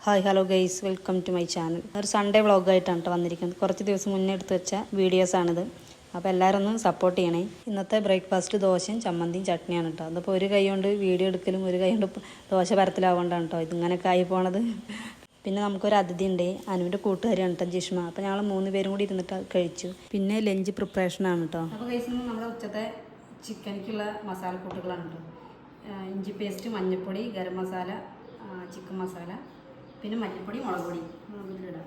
Hi hello guys, welcome to my channel. ഒരു Sunday വ്ളോഗായിട്ടാണ് കേട്ടോ വന്നിരിക്കുന്നത്. കുറച്ച് ദിവസം മുന്നേ എടുത്ത് വെച്ച വീഡിയോസാണിത്. അപ്പോൾ എല്ലാവരും ഒന്ന് സപ്പോർട്ട് ചെയ്യണേ. ഇന്നത്തെ ബ്രേക്ക്ഫാസ്റ്റ് ദോശയും ചമ്മന്തിയും ചട്നിയാണ് കേട്ടോ. അതിപ്പോൾ ഒരു കൈ കൊണ്ട് വീഡിയോ എടുക്കലും ഒരു കൈ കൊണ്ട് ദോശ പരത്തലാവുകൊണ്ടാണ് കേട്ടോ ഇതിങ്ങനെയൊക്കെ ആയി പോണത്. പിന്നെ നമുക്കൊരു അതിഥി ഉണ്ട്, അനുവിൻ്റെ കൂട്ടുകാരിയാണ് കേട്ടോ ജിഷ്മ. അപ്പോൾ ഞങ്ങൾ 3 പേരും കൂടി ഇരുന്നിട്ട് കഴിച്ചു. പിന്നെ ലഞ്ച് പ്രിപ്പറേഷനാണ് കേട്ടോ. അപ്പോൾ ഗൈസ് നമ്മുടെ ഉച്ചത്തെ ചിക്കനിക്കുള്ള മസാലക്കൂട്ടുകളാണ് കേട്ടോ. ഇഞ്ചി പേസ്റ്റ്, മഞ്ഞൾപ്പൊടി, ഗരം മസാല, ചിക്കൻ മസാല, പിന്നെ മല്ലിപ്പൊടി, മുളക് പൊടി ഇതിലിടാം.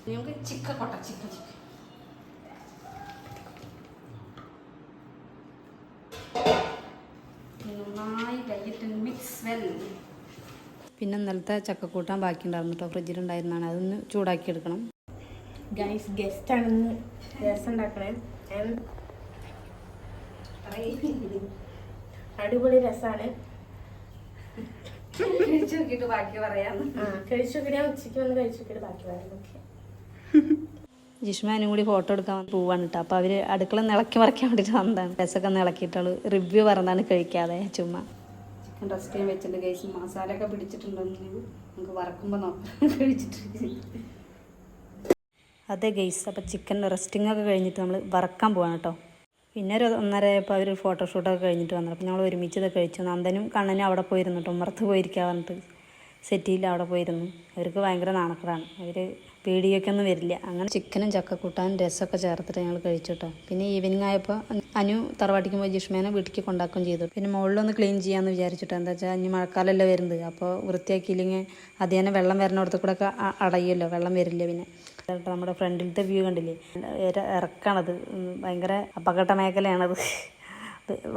നമുക്ക് ചിക്കൻ നന്നായി കൈയിട്ട് മിക്സ് വെൽ. പിന്നെ ഇന്നലത്തെ ചക്കക്കൂട്ടാൻ ബാക്കി ഉണ്ടായിരുന്നു കേട്ടോ, ഫ്രിഡ്ജിലുണ്ടായിരുന്നാണ്. അതൊന്ന് ചൂടാക്കി എടുക്കണം. ഗൈസ് ഗസ്റ്റ് ആണെന്ന് രസം ഉണ്ടാക്കണേ. അടിപൊളി രസമാണ്. കഴിച്ചു നോക്കിയിട്ട് ബാക്കി പറയാം. കഴിച്ചു നോക്കിയിട്ട് ഞാൻ ഉച്ചയ്ക്ക് വന്ന് കഴിച്ചു നോക്കിയിട്ട് ബാക്കി പറയാം. ജിഷ്മാനും കൂടി ഫോട്ടോ എടുക്കാൻ പോവാണ് കേട്ടോ. അപ്പോൾ അവർ അടുക്കള ഇളക്കി മറക്കാൻ വേണ്ടിയിട്ട് വന്നതാണ്. രസമൊക്കെ ഒന്ന് ഇളക്കിയിട്ടുള്ളൂ. റിവ്യൂ പറഞ്ഞാണ് കഴിക്കാതെ ചുമ്മാ. ചിക്കൻ റെസ്റ്റ് ചെയ്യാൻ വെച്ചിട്ടുണ്ട് ഗൈസ്. മസാലയൊക്കെ പിടിച്ചിട്ടുണ്ടെന്ന് നമുക്ക് വറക്കുമ്പോൾ നോക്കാം കഴിച്ചിട്ട്. അതെ ഗൈസ്, അപ്പോൾ ചിക്കൻ റെസ്റ്റിംഗ് ഒക്കെ കഴിഞ്ഞിട്ട് നമ്മൾ വറക്കാൻ പോവാണ് കേട്ടോ. പിന്നെ ഒരു 1:30 അവർ ഫോട്ടോഷൂട്ടൊക്കെ കഴിഞ്ഞിട്ട് വന്നത്. അപ്പോൾ ഞങ്ങൾ ഒരുമിച്ച് ഇത് കഴിച്ചു. നന്ദനും കണ്ണനും അവിടെ പോയിരുന്നു കേട്ടോ. ഉമ്മറത്ത് പോയിരിക്കാൻ പറഞ്ഞിട്ട് സെറ്റിയിൽ അവിടെ പോയിരുന്നു. അവർക്ക് ഭയങ്കര നാണക്കടാണ്. അവർ പേടിയൊക്കെ ഒന്നും വരില്ല. അങ്ങനെ ചിക്കനും ചക്കക്കൂട്ടാനും രസമൊക്കെ ചേർത്തിട്ട് ഞങ്ങൾ കഴിച്ചു കേട്ടോ. പിന്നെ ഈവനിങ് ആയപ്പോൾ അനു തറവാട്ടിക്ക് പോയി ജിഷ്മേനെ വീട്ടിലേക്ക് കൊണ്ടാക്കുകയും ചെയ്തു. പിന്നെ മുകളിലൊന്ന് ക്ലീൻ ചെയ്യാമെന്ന് വിചാരിച്ചിട്ട്. എന്താ വെച്ചാൽ ഇനി മഴക്കാലമല്ലേ വരുന്നത്. അപ്പോൾ വൃത്തിയാക്കിയില്ലെങ്കിൽ അത് തന്നെ വെള്ളം വരുന്നിടത്ത് കൂടെ ഒക്കെ അടയുമല്ലോ, വെള്ളം വരില്ല. പിന്നെ നമ്മുടെ ഫ്രണ്ടിലത്തെ വ്യൂ കണ്ടില്ലേ, ഇറക്കാണത്. ഭയങ്കര അപകട മേഖലയാണത്.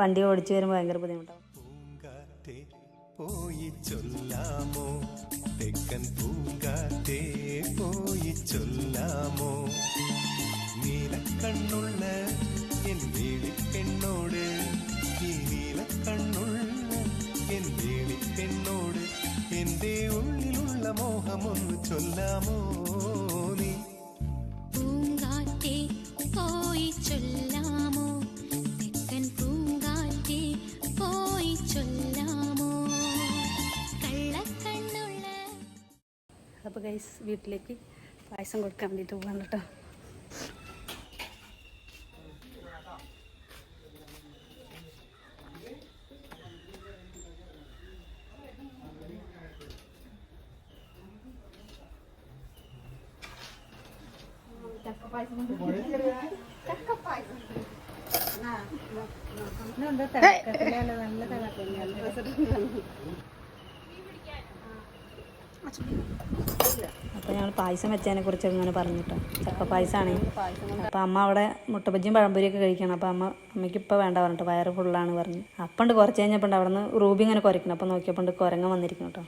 വണ്ടി ഓടിച്ചു വരുമ്പോൾ ഭയങ്കര ബുദ്ധിമുട്ടാവും. പോയി ചൊല്ലാമോ തെക്കൻ പൂങ്കാറ്റേ, പോയി ചൊല്ലാമോ നീലക്കണ്ണുള്ള എൻ വേളിപ്പെണ്ണോട്, ഈ നീലക്കണ്ണുള്ള എൻ വേളിപ്പെണ്ണോട് എൻ്റെ ഉള്ളിലുള്ള മോഹമൊന്ന് ചൊല്ലാമോ നീ. പൂങ്കാറ്റേ പോയി ചൊല്ലാമോ, തെക്കൻ പൂങ്കാറ്റേ പോയി ചൊല്ലാമോ. അപ്പോൾ ഗൈസ് വീട്ടിലേക്ക് പായസം കൊടുക്കാൻ വേണ്ടിയിട്ട് പോകാൻ കേട്ടോ. അപ്പോൾ ഞങ്ങൾ പായസം വെച്ചതിനെ കുറിച്ച് ഇങ്ങനെ പറഞ്ഞിട്ടോ. ചക്കപ്പായസമാണ്. അപ്പോൾ അമ്മ അവിടെ മുട്ടബജ്ജിയും പഴംപൊരിയൊക്കെ കഴിക്കണം. അപ്പോൾ അമ്മയ്ക്ക് ഇപ്പോൾ വേണ്ട പറഞ്ഞിട്ട്, വയറ് ഫുള്ളാണ് പറഞ്ഞു. അപ്പം കുറച്ച് കഴിഞ്ഞപ്പോൾ അവിടെ നിന്ന് റൂബി ഇങ്ങനെ കുരയ്ക്കണം. അപ്പോൾ നോക്കിയപ്പോൾ കുരങ്ങ വന്നിരിക്കണം കേട്ടോ.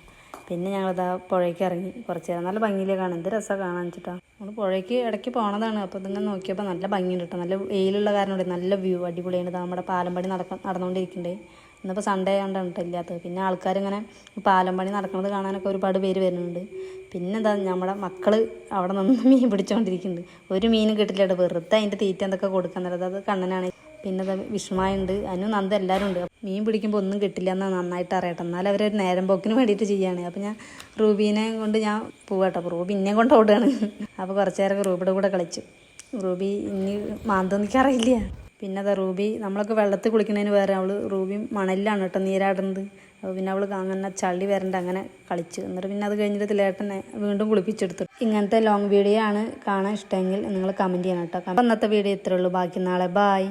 പിന്നെ ഞങ്ങളിതാ പുഴയ്ക്ക് ഇറങ്ങി. കുറച്ച് നേരം നല്ല ഭംഗിയിലേ കാണാം. എന്ത് രസമാണ് കാണാൻ വെച്ചിട്ടാ. നമ്മൾ പുഴയ്ക്ക് ഇടയ്ക്ക് പോണതാണ്. അപ്പോൾ ഇതിങ്ങനെ നോക്കിയപ്പോൾ നല്ല ഭംഗിയുണ്ട് കേട്ടോ. നല്ല വെയിലുള്ള കാരണം നല്ല വ്യൂ അടിപൊളിയാണ്. നമ്മുടെ പാലം പണി നടന്നുകൊണ്ടിരിക്കുന്നുണ്ട്. ഇന്നിപ്പോൾ സൺഡേ ആയതുകൊണ്ടാണ് കേട്ടോ ഇല്ലാത്തത്. പിന്നെ ആൾക്കാരിങ്ങനെ പാലം പണി നടക്കുന്നത് കാണാനൊക്കെ ഒരുപാട് പേര് വരുന്നുണ്ട്. പിന്നെ എന്താ, നമ്മുടെ മക്കൾ അവിടെ നിന്ന് മീൻ പിടിച്ചുകൊണ്ടിരിക്കുന്നുണ്ട്. ഒരു മീനും കിട്ടില്ല കേട്ടോ. വെറുതെ അതിൻ്റെ തീറ്റ എന്തൊക്കെ കൊടുക്കുന്നത്. അത് കണ്ണനാണ്. പിന്നെ അത് വിഷ്മയുണ്ട്, അനു, നന്ദ എല്ലാവരും ഉണ്ട്. മീൻ പിടിക്കുമ്പോൾ ഒന്നും കിട്ടില്ല എന്നാൽ നന്നായിട്ട് അറിയട്ടെ. എന്നാലും അവരൊരു നേരം പോക്കിന് വേണ്ടിയിട്ട് ചെയ്യുകയാണ്. അപ്പോൾ ഞാൻ റൂബീനെ കൊണ്ട് ഞാൻ പോവാട്ടോ. അപ്പോൾ റൂബി എന്നെ കൊണ്ട് ഓടുകയാണ്. അപ്പോൾ കുറച്ച് നേരമൊക്കെ റൂബിയുടെ കൂടെ കളിച്ചു. റൂബി ഇനി മാന്തോന്നിക്കറിയില്ല. പിന്നെ അതാ റൂബി നമ്മളൊക്കെ വെള്ളത്തിൽ കുളിക്കുന്നതിന് വേറെ റൂബി മണലിലാണ് കേട്ടോ നീരാടുന്നത്. അപ്പോൾ പിന്നെ അങ്ങനെ ചളി വരണ്ട അങ്ങനെ കളിച്ചു. എന്നിട്ട് പിന്നെ അത് കഴിഞ്ഞിട്ട് തിലേട്ടനെ വീണ്ടും കുളിപ്പിച്ചെടുത്തു. ഇങ്ങനത്തെ ലോങ് വീഡിയോ ആണ് കാണാൻ ഇഷ്ടമെങ്കിൽ നിങ്ങൾ കമൻറ്റ് ചെയ്യണം കേട്ടോ. അപ്പോൾ ഇന്നത്തെ വീഡിയോ ഇത്രയേ ഉള്ളൂ. ബാക്കി നാളെ ബായ്.